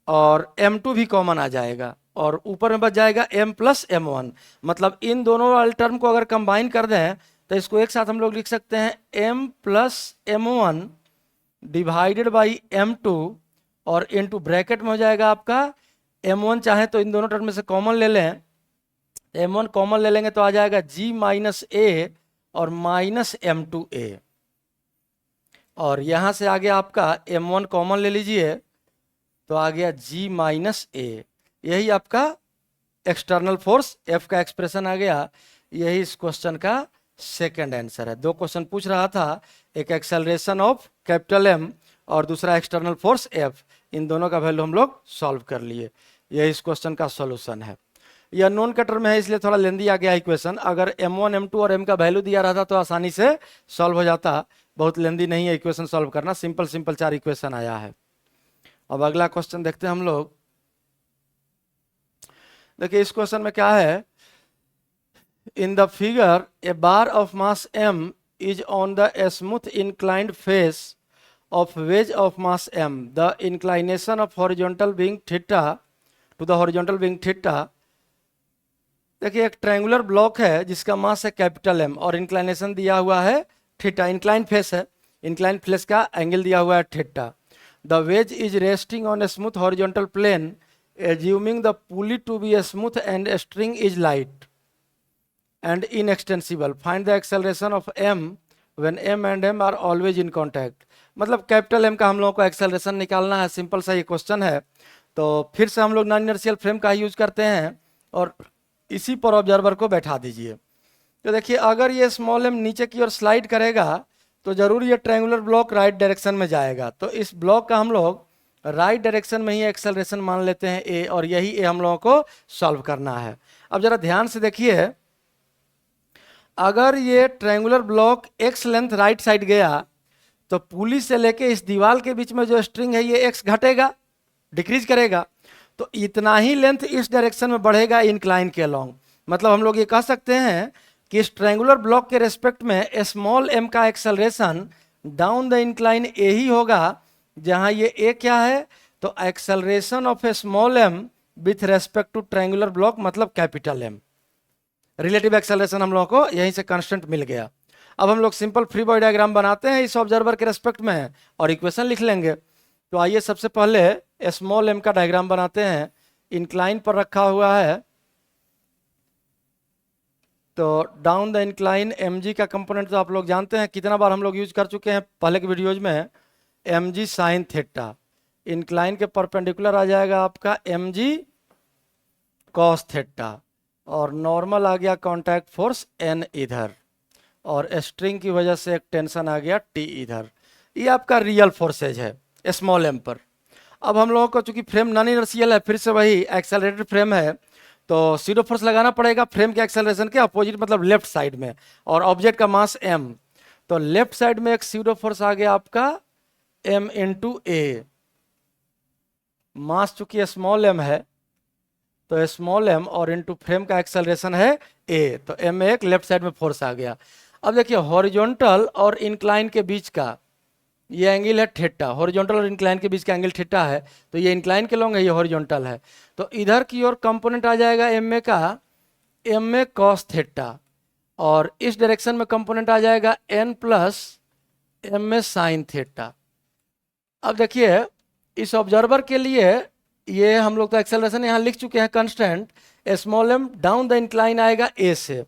S1: और M2 भी कॉमन आ जाएगा, और ऊपर में बच जाएगा M प्लस M1। मतलब इन दोनों वाले टर्म को अगर कंबाइन कर दें, तो इसको एक साथ हम लोग लिख सकते हैं M plus M1 divided by M2, और इनटू ब्रैकेट में हो जाएगा आपका M1, चाहे तो इन दोनों टर्म में से कॉमन ले लें, M1 कॉमन ले लेंगे तो आ जाएगा G माइनस A और माइनस M2A, और यहाँ से आ गया आपका M1 कॉमन ले लीजिए तो आ गया G माइनस A। यही आपका एक्सटर्नल फोर्स F का एक्सप्रेशन आ गया। यही इस क्वेश्चन का सेकंड आंसर है। दो क्वेश्चन पूछ रहा था, एक एक्सेलरेशन ऑफ कैपिटल M और दूसरा एक्सटर्नल फोर्स F। इन दोनों का वैल्यू हम लोग सॉल्व कर लिए। यही इस क्वेश्चन का सॉल्यूशन है। यह नॉन कटर में है इसलिए थोड़ा लेंदी आ गया इक्वेशन। अगर M1 M2 और M का वैल्यू दिया रहता तो आसानी से सॉल्व हो जाता। बहुत लेंदी नहीं है इक्वेशन सॉल्व करना, सिंपल सिंपल 4 इक्वेशन आया है। अब अगला क्वेश्चन देखते हैं हम लोग। देखिए इस क्वेश्चन में क्या है, in the figure A bar of mass m is on the smooth inclined face of wedge of mass m. The inclination of horizontal being theta to the horizontal being theta. देखिए एक triangular block है जिसका मास है capital M और inclination दिया हुआ है theta. Incline face है, इंक्लाइन फेस का एंगल दिया हुआ है theta. The wedge is resting on a smooth horizontal plane, assuming the pulley to be a smooth and a string is light and inextensible. Find the acceleration of m when m and m are always in contact. मतलब capital M का हम लोगों को acceleration निकालना है। Simple सा ये question है। तो फिर से हम लोग नॉन इनर्शियल फ्रेम का यूज करते हैं और इसी पर ऑब्जर्वर को बैठा दीजिए। तो देखिए अगर ये स्मॉल m नीचे की ओर स्लाइड करेगा तो जरूर ये ट्रायंगुलर ब्लॉक राइट डायरेक्शन में जाएगा। तो इस ब्लॉक का हम लोग राइट डायरेक्शन में ही एक्सेलरेशन मान लेते हैं ए, और यही ए हम लोगों को सॉल्व करना है। अब जरा ध्यान से देखिए, अगर ये triangular block x length right side गया तो पुली से लेके इस दीवार के बीच में जो स्ट्रिंग है ये एक्स घटेगा, डिक्रीज करेगा, तो इतना ही लेंथ इस डायरेक्शन में बढ़ेगा इंक्लाइन के अलोंग। मतलब हम लोग ये कह सकते हैं कि इस ट्रायंगुलर ब्लॉक के रेस्पेक्ट में स्मॉल एम का acceleration down the incline A ही होगा, जहां ये ए क्या है, तो acceleration of A small M with respect to triangular block मतलब कैपिटल एम। रिलेटिव एक्सेलरेशन हम लोगों को यहीं से कांस्टेंट मिल गया। अब हम लोग सिंपल फ्री बॉडी डायग्राम बनाते हैं इस ऑब्जर्वर के रेस्पेक्ट में और इक्वेशन लिख लेंगे। तो आइए सबसे पहले स्मॉल एम का डायग्राम बनाते हैं। इंक्लाइन पर रखा हुआ है, तो down the incline M G का कंपोनेंट तो आप लोग जानते हैं, कितना बार हम लोग यूज कर चुके हैं पहले के वीडियोज में, एम जी साइन थीटा। इंक्लाइन के परपेंडिकुलर आ जाएगा आपका एम जी कॉस थीटा, और नॉर्मल आ गया कॉन्टैक्ट फोर्स एन इधर, और स्ट्रिंग की वजह से एक टेंशन आ गया टी इधर। ये आपका रियल फोर्सेज है स्मॉल एम पर। अब हम लोगों को चूंकि फ्रेम नॉन इनर्शियल है, फिर से वही एक्सेलरेटेड फ्रेम है, तो सीडो फोर्स लगाना पड़ेगा फ्रेम के एक्सेलरेशन के अपोजिट मतलब लेफ्ट साइड में, और ऑब्जेक्ट का मास एम, तो लेफ्ट साइड में एक सीडो फोर्स आ गया आपका एम इंटू ए। मास चूंकि स्मॉल एम है तो स्मॉल एम और इंटू फ्रेम का एक्सेलरेशन है ए, तो एम एक लेफ्ट साइड में फोर्स आ गया। अब देखिए हॉरिजॉन्टल और इंक्लाइन के बीच का ये एंगल है थीटा, हॉरिजॉन्टल और इंक्लाइन के बीच का एंगल थीटा है, तो ये इंक्लाइन के लॉन्ग है, ये हॉरिजॉन्टल है, तो इधर की ओर कंपोनेंट आ जाएगा एम ए का एम ए कॉस थीटा, और इस डायरेक्शन में कंपोनेंट आ जाएगा N plus M A sine theta. अब देखिए इस ऑब्जर्वर के लिए ये हम लोग तो एक्सेलरेशन यहाँ लिख चुके हैं constant, small M down the incline आएगा ए से,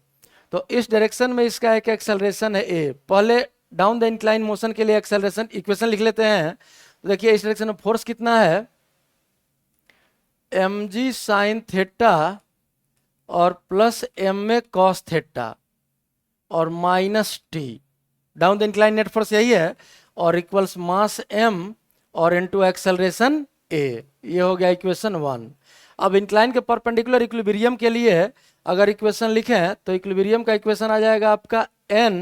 S1: तो इस डायरेक्शन में इसका एक एक्सेलरेशन है ए। पहले डाउन द इंक्लाइन मोशन के लिए एक्सेलरेशन इक्वेशन लिख लेते हैं। तो देखिए इस डायरेक्शन में फोर्स कितना है, एम जी साइन थीटा और plus M A cos theta और minus t, down the incline net force यही है, और इक्वल्स मास एम और इनटू एक्सेलरेशन ए। ये हो गया इक्वेशन 1। अब इंक्लाइन के परपेंडिकुलर इक्विलिब्रियम के लिए अगर इक्वेशन लिखें तो इक्विलिब्रियम का इक्वेशन आ जाएगा आपका n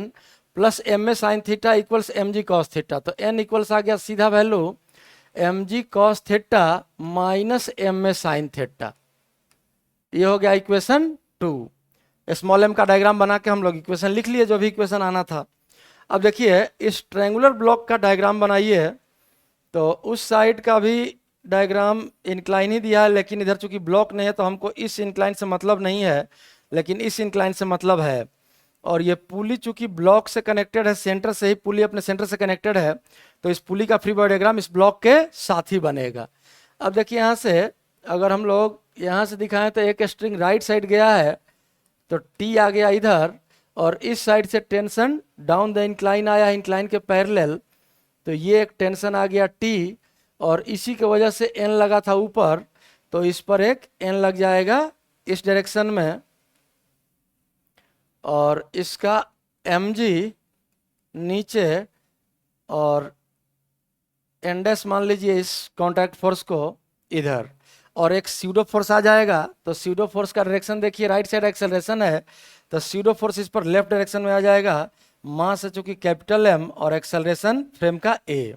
S1: plus M A sine theta equals M G cos theta, तो n इक्वल्स आ गया सीधा value M G cos theta minus M A sine theta. ये हो गया इक्वेशन 2। स्मॉल एम का डायग्राम बना के हम लोग इक्वेशन लिख लिए, जो भी इक्वेशन आना था। अब देखिए इस ट्रायंगुलर ब्लॉक का डायग्राम बनाइए, तो उस साइड का भी डायग्राम इंक्लाइन ही दिया है, लेकिन इधर चूंकि ब्लॉक नहीं है तो हमको इस इंक्लाइन से मतलब नहीं है, लेकिन इस इंक्लाइन से मतलब है। और ये पुली चूंकि ब्लॉक से कनेक्टेड है, सेंटर से ही पुली अपने सेंटर से कनेक्टेड है, तो इस पुली का फ्री बॉडी डायग्राम इस ब्लॉक के साथ ही बनेगा। अब देखिए यहाँ से अगर हम लोग यहाँ से दिखाएं तो एक स्ट्रिंग राइट साइड गया है, तो टी आ गया इधर, और इस साइड से टेंशन डाउन द इंक्लाइन आया इंक्लाइन के पैरेलल, तो ये एक टेंशन आ गया टी, और इसी की वजह से एन लगा था ऊपर, तो इस पर एक एन लग जाएगा इस डायरेक्शन में, और इसका एम जी नीचे, और एन डैश मान लीजिए इस कॉन्टैक्ट फोर्स को इधर, और एक स्यूडो फोर्स आ जाएगा। तो स्यूडो फोर्स का डायरेक्शन देखिए राइट साइड एक्सेलरेशन है, तो स्यूडो फोर्स इस पर लेफ्ट डायरेक्शन में आ जाएगा, मास है चूंकि कैपिटल एम और एक्सेलरेशन फ्रेम का ए।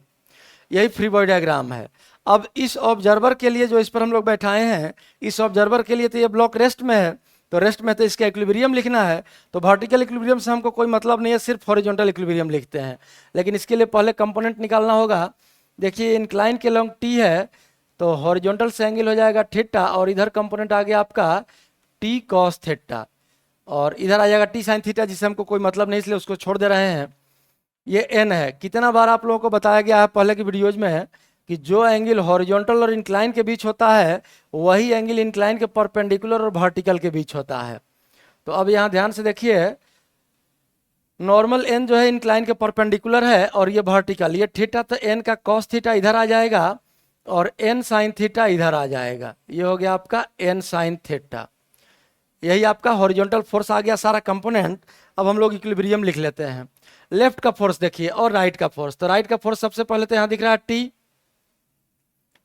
S1: यही फ्री बॉडी डायग्राम है। अब इस ऑब्जर्वर के लिए जो इस पर हम लोग बैठाए हैं, इस ऑब्जर्वर के लिए तो ये ब्लॉक रेस्ट में है, तो रेस्ट में तो इसका इक्विलिब्रियम लिखना है, तो वर्टिकल इक्विलिब्रियम से हमको कोई मतलब नहीं है, सिर्फ हॉरिजॉन्टल इक्विलिब्रियम लिखते हैं। लेकिन इसके लिए पहले कंपोनेंट निकालना होगा। देखिए इंक्लाइन के लॉन्ग टी है, तो हॉरिजॉन्टल से एंगल हो जाएगा थीटा, और इधर कंपोनेंट आ गया आपका टी कॉस थीटा, और इधर आ जाएगा टी साइन थीटा, जिससे हमको कोई मतलब नहीं, इसलिए उसको छोड़ दे रहे हैं। ये एन है। कितना बार आप लोगों को बताया गया है पहले की वीडियोज में कि जो एंगल हॉरिजॉन्टल और इंक्लाइन के बीच होता है वही एंगल इंक्लाइन के परपेंडिकुलर और वर्टिकल के बीच होता है। तो अब यहाँ ध्यान से देखिए, नॉर्मल एन जो है इंक्लाइन के परपेंडिकुलर है और ये वर्टिकल, ये थीटा, तो एन का कॉस थीटा इधर आ जाएगा और एन साइन थीटा इधर आ जाएगा। ये हो गया आपका एन साइन थीटा। यही आपका हॉरिजॉन्टल फोर्स आ गया सारा कंपोनेंट। अब हम लोग इक्विलिब्रियम लिख लेते हैं। लेफ्ट का फोर्स देखिए और राइट का फोर्स। तो राइट का फोर्स सबसे पहले तो यहाँ दिख रहा है टी,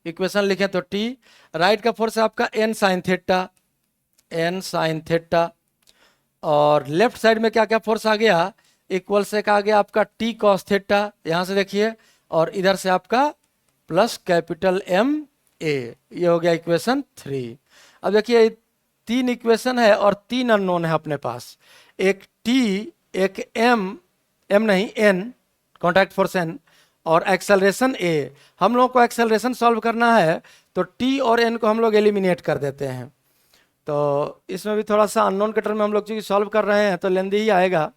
S1: इक्वेशन लिखें तो टी, राइट का फोर्स है आपका N sine theta, N sine theta, और लेफ्ट साइड में क्या क्या फोर्स आ गया, इक्वल से का आ गया आपका टी कॉस थीटा, यहां से देखिए, और इधर से आपका प्लस कैपिटल एम ए, ये हो गया इक्वेशन 3। अब देखिए 3 इक्वेशन है और 3 अननोन है अपने पास, एक टी, एक एम, एम नहीं एन, कॉन्टैक्ट फोर्स एन, और एक्सेलरेशन ए। हम लोग को एक्सेलरेशन सॉल्व करना है तो टी और एन को हम लोग एलिमिनेट कर देते हैं। तो इसमें भी थोड़ा सा अननोन के टर्म में हम लोग चूंकि सॉल्व कर रहे हैं तो लेंदी ही आएगा,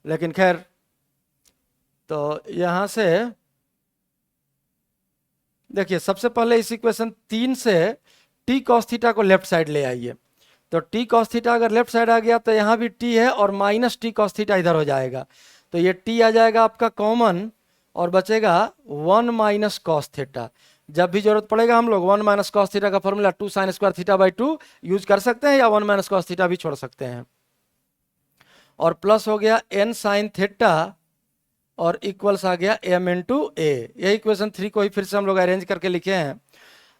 S1: लेकिन खैर। तो यहां से देखिए सबसे पहले इस इक्वेशन 3 से टी कॉस थीटा को लेफ्ट साइड ले आइए। तो टी कॉस थीटा अगर लेफ्ट साइड आ गया तो यहाँ भी टी है और माइनस टी कॉस थीटा इधर हो जाएगा, तो ये टी आ जाएगा आपका कॉमन और बचेगा 1 माइनस कॉस थीटा। जब भी जरूरत पड़ेगा हम लोग 1 माइनस कॉस थीटा का formula 2 sign square theta by 2 use कर सकते हैं, या 1 माइनस कॉस थीटा भी छोड़ सकते हैं। और प्लस हो गया एन साइन थीटा और इक्वल्स आ गया एम इंटू ए। यही इक्वेशन 3 को ही फिर से हम लोग अरेंज करके लिखे हैं।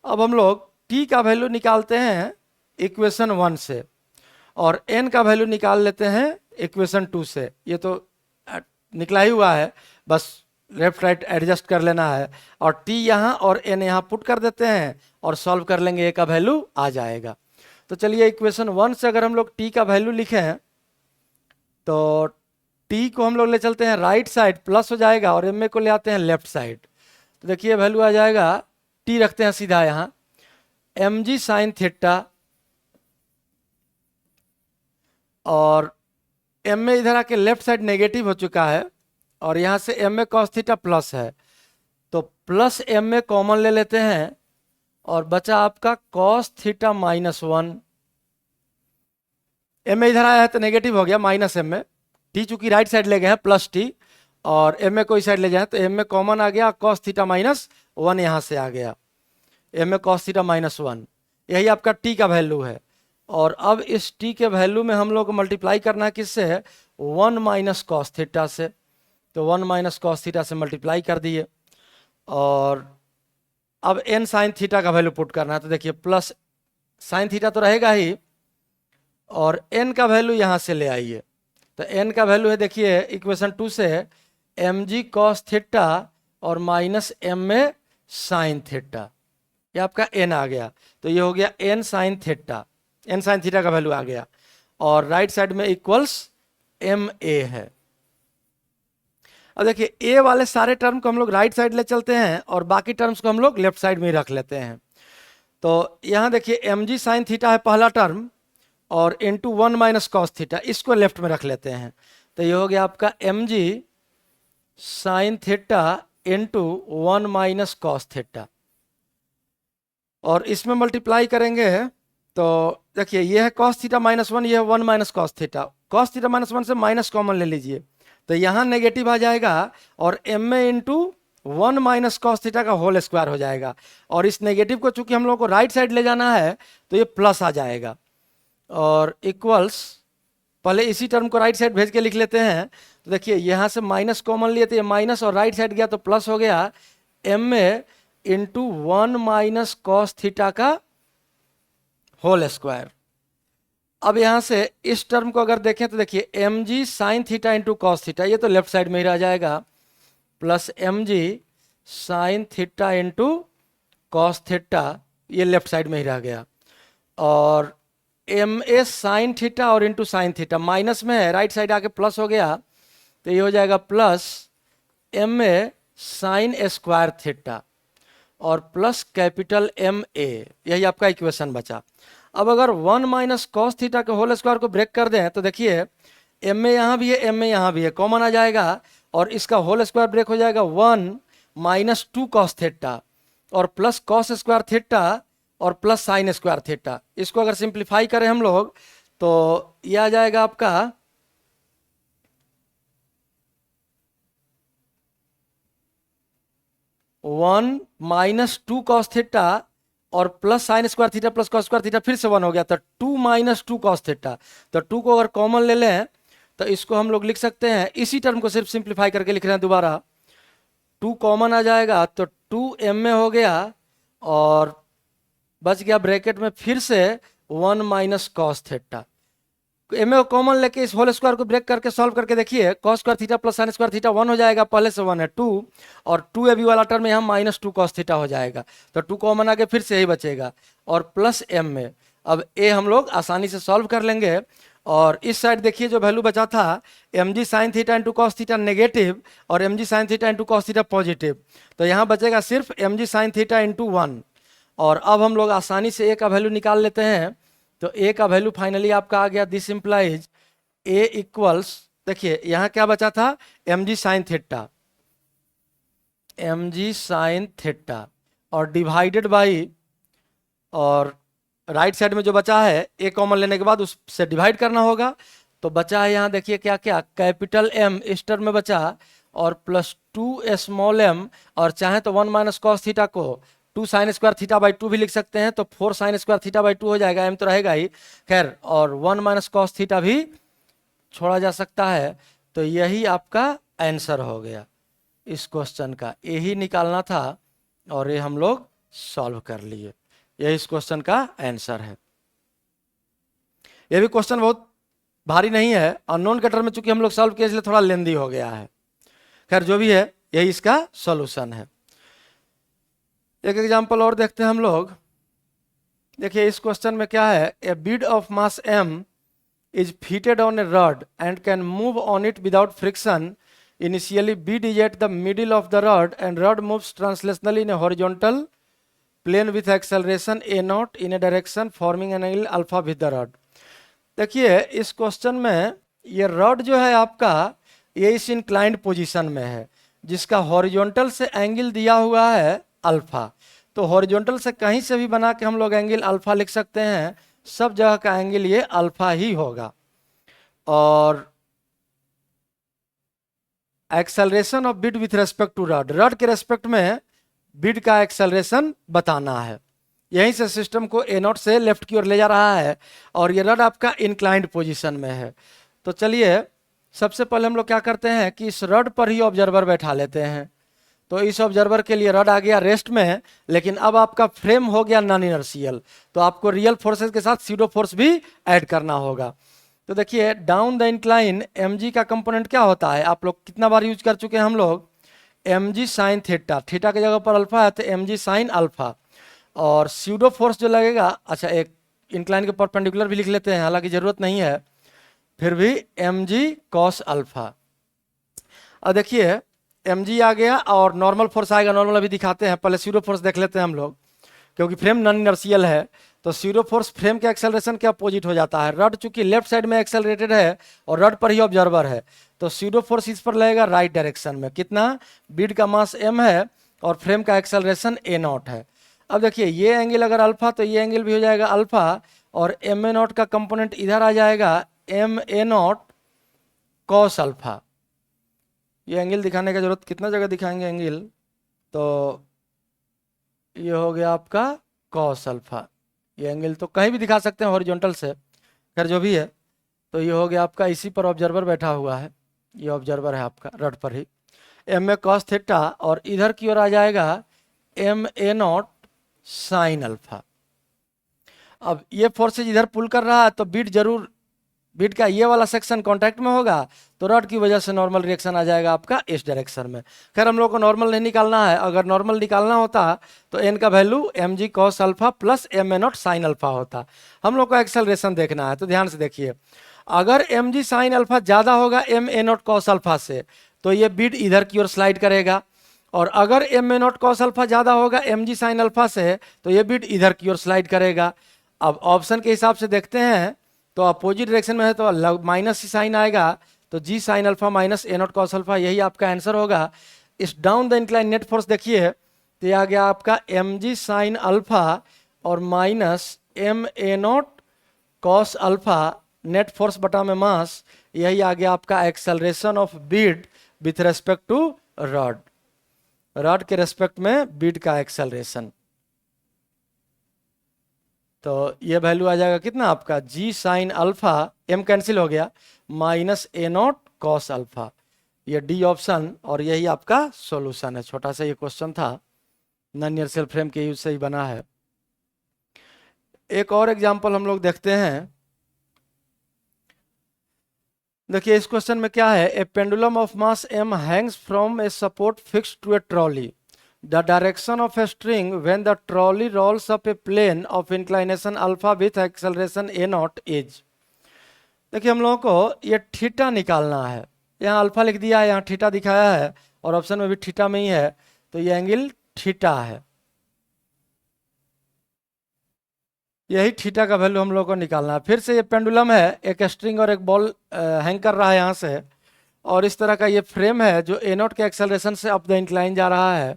S1: अब हम लोग टी का वैल्यू निकालते हैं इक्वेशन 1 से, और एन का वैल्यू निकाल लेते हैं इक्वेशन 2 से। ये तो निकला ही हुआ है, बस लेफ्ट राइट एडजस्ट कर लेना है, और टी यहाँ और एन यहाँ पुट कर देते हैं और सॉल्व कर लेंगे, ए का वैल्यू आ जाएगा। तो चलिए इक्वेशन 1 से अगर हम लोग टी का वैल्यू लिखें तो टी को हम लोग ले चलते हैं राइट साइड, प्लस हो जाएगा, और एम ए को ले आते हैं लेफ्ट साइड। तो देखिए वैल्यू आ जाएगा, टी रखते हैं सीधा यहाँ, एम जी साइन थीटा, और एम ए इधर आके लेफ्ट साइड नेगेटिव हो चुका है, और यहाँ से एम ए कॉस थीटा प्लस है, तो प्लस एम ए कॉमन ले लेते हैं, और बचा आपका cos theta minus 1। M A इधर आया है तो नेगेटिव हो गया, माइनस एम ए, टी चूंकि राइट साइड ले गए हैं प्लस टी, और एम ए को इस साइड ले जाए तो एम ए कॉमन आ गया, कॉस थीटा माइनस 1 यहाँ से आ गया, एम ए कॉस थीटा माइनस 1, यही आपका टी का वैल्यू है। और अब इस टी के वैल्यू में हम लोग को मल्टीप्लाई करना है किससे, 1 माइनस कॉस थीटा से। तो 1 माइनस कॉस थीटा से मल्टीप्लाई कर दिए, और अब एन साइन थीटा का वैल्यू पुट करना है। तो देखिए प्लस साइन थीटा तो रहेगा ही, और एन का वैल्यू यहाँ से ले आइए। तो एन का वैल्यू है देखिए इक्वेशन 2 से एम जी कॉस थीटा और minus M A sine theta, ये आपका एन आ गया। तो ये हो गया N sine theta, N sine theta का वैल्यू आ गया, और राइट साइड में इक्वल्स एम ए है। अब देखिए ए वाले सारे टर्म को हम लोग राइट साइड ले चलते हैं, और बाकी टर्म्स को हम लोग लेफ्ट साइड में ही रख लेते हैं। तो यहाँ देखिए एम जी साइन थीटा है पहला टर्म, और इंटू 1 माइनस कॉस थीटा, इसको लेफ्ट में रख लेते हैं। तो ये हो गया आपका M G sine theta into 1 minus cos theta, और इसमें मल्टीप्लाई करेंगे तो देखिए ये है कॉस थीटा माइनस 1, ये है 1 minus cos theta. Cos theta minus 1 से माइनस कॉमन ले लीजिए, तो यहाँ नेगेटिव आ जाएगा, और M A into 1 minus cos theta का होल स्क्वायर हो जाएगा। और इस नेगेटिव को चूंकि हम लोग को राइट साइड ले जाना है तो ये प्लस आ जाएगा, और इक्वल्स, पहले इसी टर्म को राइट साइड भेज के लिख लेते हैं। तो देखिए यहाँ से माइनस कॉमन लिए तो ये माइनस और राइट साइड गया तो प्लस हो गया, M A into 1 minus cos theta का होल स्क्वायर। अब यहाँ से इस टर्म को अगर देखें तो देखिए एम जी sine theta into cos theta, ये तो लेफ्ट साइड में ही रह जाएगा, प्लस एम जी sine theta into cos theta, ये लेफ्ट साइड में ही रह गया, और एम ए साइन थीटा और इंटू साइन थीटा माइनस में है, राइट साइड आके प्लस हो गया, तो ये हो जाएगा plus M A sine square theta और प्लस कैपिटल एम ए, यही आपका इक्वेशन बचा। अब अगर 1 माइनस कॉस थीटा के होल स्क्वायर को ब्रेक कर दें तो देखिए एम ए यहाँ भी है, एम ए यहाँ भी है, कॉमन आ जाएगा, और इसका होल स्क्वायर ब्रेक हो जाएगा 1 माइनस 2 कॉस थीटा और प्लस कॉस स्क्वायर थीटा और प्लस साइन स्क्वायर थीटा। इसको अगर सिंप्लीफाई करें हम लोग तो यह आ जाएगा आपका 1 माइनस 2 कॉस थीटा और plus sign square theta plus cos square theta, फिर से 1 हो गया, तो 2 माइनस 2 कॉस थीटा। तो 2 को अगर कॉमन ले लें तो इसको हम लोग लिख सकते हैं, इसी टर्म को सिर्फ सिंप्लीफाई करके लिख रहे हैं दोबारा, 2 कॉमन आ जाएगा तो 2 एम ए हो गया और बच गया ब्रैकेट में फिर से 1 माइनस कॉस थीटा। एम को कॉमन लेके इस होल स्क्वायर को ब्रेक करके सॉल्व करके देखिए, cos square theta plus sign square theta 1 हो जाएगा, पहले से 1 है 2, और 2 ए बी वाला टर्म यहाँ माइनस 2 कॉस थीटा हो जाएगा, तो 2 कॉमन आगे फिर से यही बचेगा, और प्लस एम में अब ए हम लोग आसानी से सॉल्व कर लेंगे। और इस साइड देखिए जो वैल्यू बचा था M G sine theta into cos theta negative और एम जी sine theta into cos theta positive, तो यहाँ बचेगा सिर्फ एम जी साइन थीटा इंटू 1। और अब हम लोग आसानी से ए का वैल्यू निकाल लेते हैं, तो ए का वैल्यू फाइनली आपका आ गया, दिस इम्प्लाइज ए इक्वल्स, देखिए यहाँ क्या बचा था M G sine theta, M जी साइन थीटा और डिवाइडेड बाई, और राइट साइड में जो बचा है ए कॉमन लेने के बाद उससे डिवाइड करना होगा, तो बचा है यहाँ देखिए क्या क्या, कैपिटल एम इस टर्म में बचा और प्लस 2 स्मॉल एम, और चाहे तो 1 माइनस कॉस थीटा को 2 साइन स्क्वायर थीटा बाई 2 भी लिख सकते हैं, तो 4 साइन स्क्वायर थीटा बाई 2 हो जाएगा, एम तो रहेगा ही खैर, और 1 माइनस कॉस थीटा भी छोड़ा जा सकता है। तो यही आपका आंसर हो गया इस क्वेश्चन का, यही निकालना था और ये हम लोग सॉल्व कर लिए, यही इस क्वेश्चन का आंसर है। ये भी क्वेश्चन बहुत भारी नहीं है, अननोन के टर्म में चूंकि हम लोग सॉल्व किए इसलिए थोड़ा लेंदी हो गया है, खैर जो भी है यही इसका सॉल्यूशन है। एक एग्जांपल और देखते हैं हम लोग, देखिए इस क्वेश्चन में क्या है, a bead of mass m is fitted on a rod and can move on it without friction. Initially bead is at the middle of the rod and rod moves translationally in a horizontal plane with acceleration a naught in a direction forming an angle alpha with the rod. देखिए इस question में ये rod जो है आपका ये इस inclined position में है, जिसका हॉरिजॉन्टल से एंगल दिया हुआ है अल्फा, तो हॉरिजॉन्टल से कहीं से भी बना के हम लोग एंगल अल्फा लिख सकते हैं, सब जगह का एंगल ये अल्फा ही होगा। और acceleration of bead with respect to rod, rod के रेस्पेक्ट में बिड का एक्सेलरेशन बताना है, यहीं से सिस्टम को ए नॉट से लेफ्ट की ओर ले जा रहा है और ये रॉड आपका इंक्लाइंड पोजीशन में है। तो चलिए सबसे पहले हम लोग क्या करते हैं कि इस रॉड पर ही ऑब्जर्वर बैठा लेते हैं, तो इस ऑब्जर्वर के लिए रॉड आ गया रेस्ट में, लेकिन अब आपका फ्रेम हो गया नॉन इनर्शियल, तो आपको रियल फोर्सेस के साथ सीडो फोर्स भी ऐड करना होगा। तो देखिए डाउन द इंक्लाइन mg का कंपोनेंट क्या होता है, आप लोग कितना बार यूज कर चुके हैं हम लोग, mg साइन थीटा, थीटा की जगह पर अल्फा है तो mg साइन अल्फा, और सीडो फोर्स जो लगेगा, अच्छा एक इंक्लाइन के परपेंडिकुलर भी लिख लेते हैं, हालांकि जरूरत नहीं है, फिर भी mg कॉस अल्फा। अब देखिए mg आ गया और नॉर्मल फोर्स आएगा, नॉर्मल अभी दिखाते हैं, पहले सीडो फोर्स देख लेते हैं हम लोग, क्योंकि फ्रेम नॉन इनर्शियल है, तो सीडो फोर्स फ्रेम के एक्सेलरेशन के अपोजिट हो जाता है, रड चूंकि लेफ्ट साइड में एक्सेलरेटेड है और रड पर ही ऑब्जर्वर है, तो सीडो फोर्स इस पर लगेगा राइट डायरेक्शन में, कितना, बीड का मास m है और फ्रेम का एक्सेलरेशन a नॉट है। अब देखिए ये एंगल अगर अल्फा तो ये एंगल भी हो जाएगा अल्फा, और एम ए नॉट का कंपोनेंट इधर आ जाएगा एम ए नॉट कॉस अल्फा। ये एंगल दिखाने का जरूरत, कितना जगह दिखाएंगे एंगल, तो ये हो गया आपका कॉस अल्फा, ये एंगल तो कहीं भी दिखा सकते हैं हॉरिजॉन्टल से, खैर जो भी है, तो ये हो गया आपका, इसी पर ऑब्जर्वर बैठा हुआ है, ये ऑब्जर्वर है आपका रड पर ही, एम ए कॉस थीटा, और इधर की ओर आ जाएगा एम ए नॉट साइन अल्फा। अब ये फोर्सेज इधर पुल कर रहा है तो बीट जरूर, बीट का ये वाला सेक्शन कांटेक्ट में होगा, तो रॉड की वजह से नॉर्मल रिएक्शन आ जाएगा आपका इस डायरेक्शन में। खैर हम लोग को नॉर्मल नहीं निकालना है, अगर नॉर्मल निकालना होता तो एन का value M G cos alpha plus M A naught sine alpha होता, हम लोग को एक्सेलरेशन देखना है, तो ध्यान से देखिए, अगर एम जी साइन अल्फा ज़्यादा होगा एम ए नॉट कॉस अल्फा से, तो ये बीट इधर की ओर स्लाइड करेगा, और अगर एम ए नॉट कॉस अल्फा ज़्यादा होगा एम जी साइन अल्फा से, तो ये बीट इधर की ओर स्लाइड करेगा। अब ऑप्शन के हिसाब से देखते हैं, तो अपोजिट डायरेक्शन में है तो माइनस ही साइन आएगा, तो g sine alpha minus a naught cos alpha, यही आपका आंसर होगा। इस down the incline net force देखिए, तो ये आ गया आपका एम जी साइन अल्फा और minus M A naught cos alpha, net force बटा में मास, यही आ गया आपका acceleration of bead with respect to rod, rod के रेस्पेक्ट में बीड का एक्सेलरेशन, तो ये वैल्यू आ जाएगा कितना आपका, जी साइन अल्फा, एम कैंसिल हो गया, minus a naught cos alpha, ये डी ऑप्शन, और यही आपका सॉल्यूशन है। छोटा सा ये क्वेश्चन था, नॉन इनर्शियल फ्रेम के यूज से ही बना है। एक और एग्जांपल हम लोग देखते हैं। देखिए इस क्वेश्चन में क्या है, a pendulum of mass m hangs from a support fixed to a trolley. The direction of a string when the trolley rolls up a plane of inclination alpha with acceleration a naught is. देखिए हम लोगों को ये theta निकालना है। यहाँ alpha लिख दिया है, यहाँ थीटा दिखाया है और ऑप्शन में भी थीटा में ही है, तो ये एंगल थीटा है। यही थीटा का वैल्यू हम लोग को निकालना है। फिर से ये पेंडुलम है, एक स्ट्रिंग और एक बॉल हैंग कर रहा है यहाँ से, और इस तरह का ये फ्रेम है जो ए नॉट के एक्सेलरेशन से अप द इंक्लाइन जा रहा है।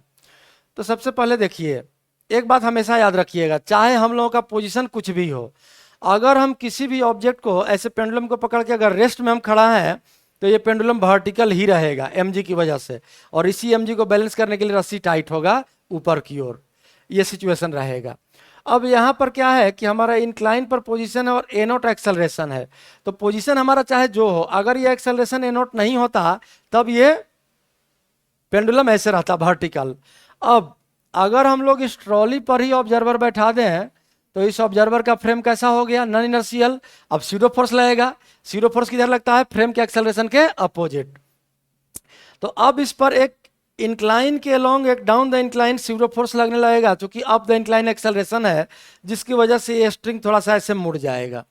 S1: तो सबसे पहले देखिए एक बात हमेशा याद रखिएगा, चाहे हम लोगों का पोजीशन कुछ भी हो, अगर हम किसी भी ऑब्जेक्ट को ऐसे पेंडुलम को पकड़ के अगर रेस्ट में हम खड़ा हैं तो ये पेंडुलम वर्टिकल ही रहेगा mg की वजह से, और इसी mg को बैलेंस करने के लिए रस्सी टाइट होगा ऊपर की ओर, ये सिचुएशन रहेगा। अब यहाँ पर क्या है कि हमारा इंक्लाइन पर पोजीशन है और ए नॉट एक्सेलरेशन है, तो पोजीशन हमारा चाहे जो हो, अगर ये एक्सेलरेशन ए नॉट नहीं होता तब ये पेंडुलम ऐसे रहता वर्टिकल। अब अगर हम लोग इस ट्रॉली पर ही ऑब्जर्वर बैठा दें तो इस ऑब्जर्वर का फ्रेम कैसा हो गया, नॉन इनर्शियल। अब स्यूडो फोर्स लगेगा, स्यूडो फोर्स किधर लगता है, फ्रेम के एक्सेलरेशन के अपोजिट। तो अब इस पर एक इंक्लाइन के अलोंग एक down the incline pseudo force लगने लगेगा, क्योंकि अप द इंक्लाइन एक्सेलरेशन है, जिसकी वजह से ये स्ट्रिंग थोड़ा सा ऐसे मुड़ जाएगा।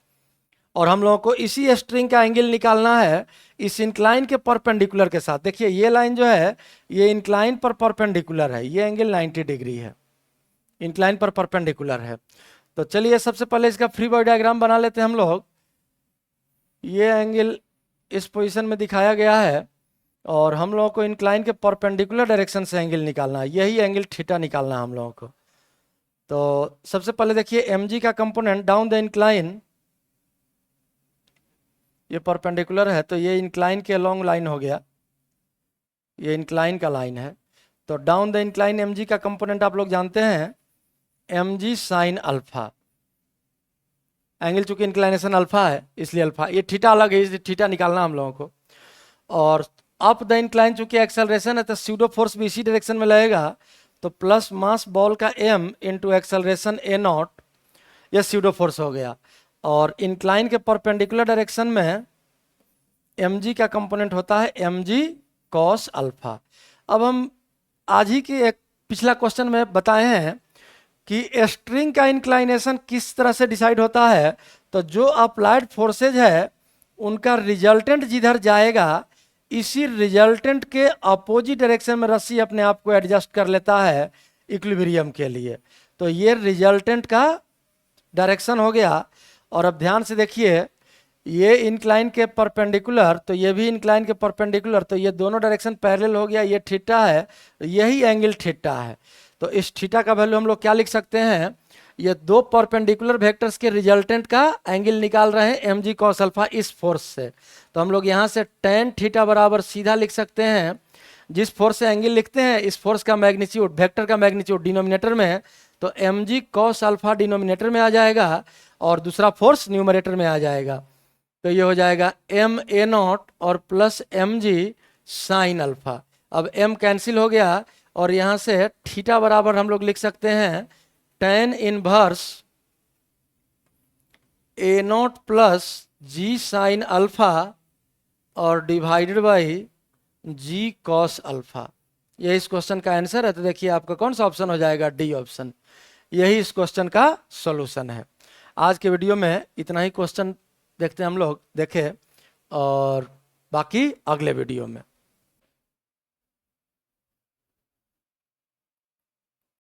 S1: और हम लोगों को इसी स्ट्रिंग का एंगल निकालना है इस इंक्लाइन के परपेंडिकुलर के साथ। देखिए ये लाइन जो है ये इंक्लाइन पर परपेंडिकुलर है, ये एंगल 90 डिग्री है, इंक्लाइन पर परपेंडिकुलर है। तो चलिए सबसे पहले इसका फ्री बॉडी डायग्राम बना लेते हैं हम लोग। ये एंगल इस पोजीशन में दिखाया गया है और हम लोगों को इंक्लाइन के परपेंडिकुलर डायरेक्शन से एंगल निकालना है, यही एंगल थीटा निकालना है हम लोगों को। तो सबसे पहले देखिए mg का कंपोनेंट डाउन द इंक्लाइन, ये परपेंडिकुलर है तो ये इंक्लाइन के अलोंग लाइन हो गया, ये इंक्लाइन का लाइन है। तो डाउन द इंक्लाइन mg का कंपोनेंट आप लोग जानते हैं mg साइन अल्फा, एंगल चूंकि इंक्लाइनेशन अल्फा है इसलिए अल्फा, ये थीटा अलग है इसलिए थीटा निकालना हम लोगों को। और अप द इंक्लाइन चूंकि एक्सेलरेशन है तो स्यूडो फोर्स भी इसी डायरेक्शन में लगेगा, तो प्लस मास बॉल का m into acceleration A not, यह स्यूडो फोर्स हो गया। और इंक्लाइन के परपेंडिकुलर डायरेक्शन में mg का कंपोनेंट होता है mg कॉस अल्फा। अब हम आज ही के एक पिछला क्वेश्चन में बताए हैं कि स्ट्रिंग का इंक्लाइनेशन किस तरह से डिसाइड होता है, तो जो अप्लाइड फोर्सेज है उनका रिजल्टेंट जिधर जाएगा इसी रिजल्टेंट के अपोजिट डायरेक्शन में रस्सी अपने आप को एडजस्ट कर लेता है इक्विलिब्रियम के लिए। तो ये रिजल्टेंट का डायरेक्शन हो गया। और अब ध्यान से देखिए ये इंक्लाइन के परपेंडिकुलर, तो ये भी इंक्लाइन के परपेंडिकुलर, तो ये दोनों डायरेक्शन पैरेलल हो गया, ये थीटा है, तो यही एंगल थीटा है। तो इस थीटा का वैल्यू हम लोग क्या लिख सकते हैं, ये दो परपेंडिकुलर वेक्टर्स के रिजल्टेंट का एंगल निकाल रहे हैं mg cos अल्फा इस फोर्स से। तो हम लोग यहाँ से tan थीटा बराबर सीधा लिख सकते हैं, जिस फोर्स से एंगल लिखते हैं इस फोर्स का मैग्नीट्यूड, वेक्टर का मैग्नीट्यूड डिनोमिनेटर में है, तो mg cos अल्फा डिनोमिनेटर में आ जाएगा और दूसरा फोर्स न्यूमरेटर में आ जाएगा। तो ये हो जाएगा m a नॉट और प्लस mg साइन अल्फा। अब m कैंसिल हो गया और यहाँ से थीटा बराबर हम लोग लिख सकते हैं tan inverse a naught plus g sine alpha और divided by g cos alpha. यही इस क्वेश्चन का आंसर है। तो देखिए आपका कौन सा ऑप्शन हो जाएगा, डी ऑप्शन, यही इस क्वेश्चन का सॉल्यूशन है। आज के वीडियो में इतना ही क्वेश्चन देखते हैं हम लोग, देखें और बाकी अगले वीडियो में।